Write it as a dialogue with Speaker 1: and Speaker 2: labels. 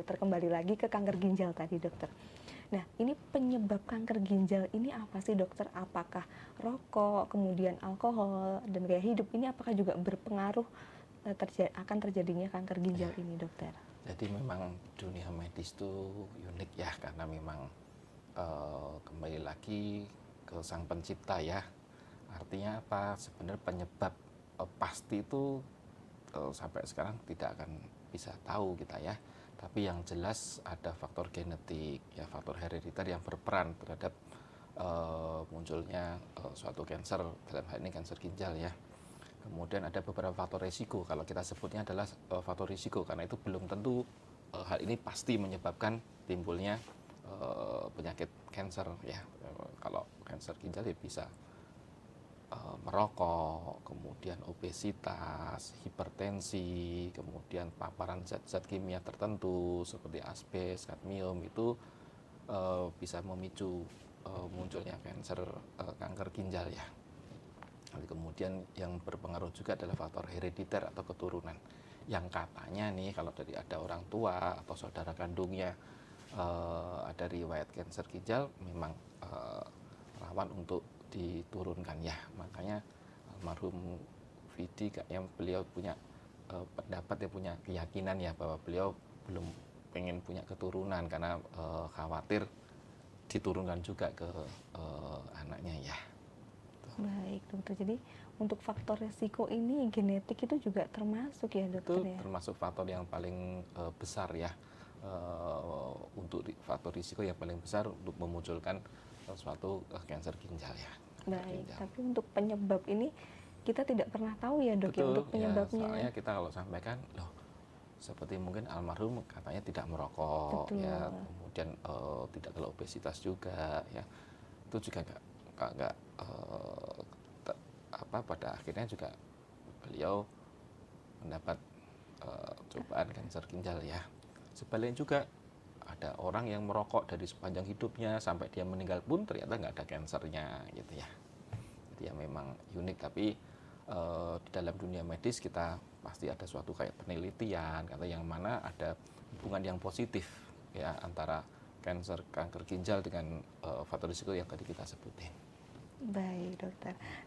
Speaker 1: dokter, kembali lagi ke kanker ginjal tadi dokter. Nah, ini penyebab kanker ginjal ini apa sih dokter? Apakah rokok, kemudian alkohol, dan gaya hidup ini apakah juga berpengaruh akan terjadinya kanker ginjal ini dokter?
Speaker 2: Jadi memang dunia medis itu unik ya, karena memang kembali lagi ke sang pencipta ya. Artinya apa? Sebenarnya penyebab pasti itu sampai sekarang tidak akan bisa tahu kita ya. Tapi yang jelas ada faktor genetik ya, faktor herediter yang berperan terhadap munculnya suatu kanker, dalam hal ini kanker ginjal ya. Kemudian ada beberapa faktor risiko, kalau kita sebutnya adalah faktor risiko, karena itu belum tentu hal ini pasti menyebabkan timbulnya penyakit kanker ya. Kalau kanker ginjal ya bisa merokok, kemudian obesitas, hipertensi, kemudian paparan zat-zat kimia tertentu seperti asbes, kadmium itu bisa memicu munculnya kanker ginjal ya. Kemudian yang berpengaruh juga adalah faktor herediter atau keturunan, yang katanya nih kalau dari ada orang tua atau saudara kandungnya ada riwayat kanker ginjal, memang rawan untuk diturunkan ya. Makanya almarhum Vidi kayaknya beliau punya pendapat ya, punya keyakinan ya, bahwa beliau belum pengen punya keturunan karena khawatir diturunkan juga ke anaknya ya.
Speaker 1: Baik dokter, jadi untuk faktor resiko ini genetik itu juga termasuk ya dokter
Speaker 2: Itu
Speaker 1: ya?
Speaker 2: termasuk faktor yang paling besar ya, untuk faktor risiko yang paling besar untuk memunculkan suatu kanker ginjal ya.
Speaker 1: Baik,
Speaker 2: Ginjal.
Speaker 1: tapi untuk penyebab ini kita tidak pernah tahu ya dok.
Speaker 2: Betul,
Speaker 1: ya untuk
Speaker 2: ya,
Speaker 1: penyebabnya.
Speaker 2: soalnya kita kalau sampaikan, loh seperti mungkin almarhum katanya tidak merokok.
Speaker 1: Betul.
Speaker 2: Ya, kemudian tidak kalau obesitas juga ya, itu juga nggak pada akhirnya juga beliau mendapat cobaan kanker ginjal ya. Sebaliknya juga ada orang yang merokok dari sepanjang hidupnya sampai dia meninggal pun ternyata nggak ada kankernya gitu ya. Jadi ya memang unik, tapi di dalam dunia medis kita pasti ada suatu kayak penelitian kata yang mana ada hubungan yang positif ya antara kanker ginjal dengan faktor risiko yang tadi kita sebutin.
Speaker 1: Baik dokter.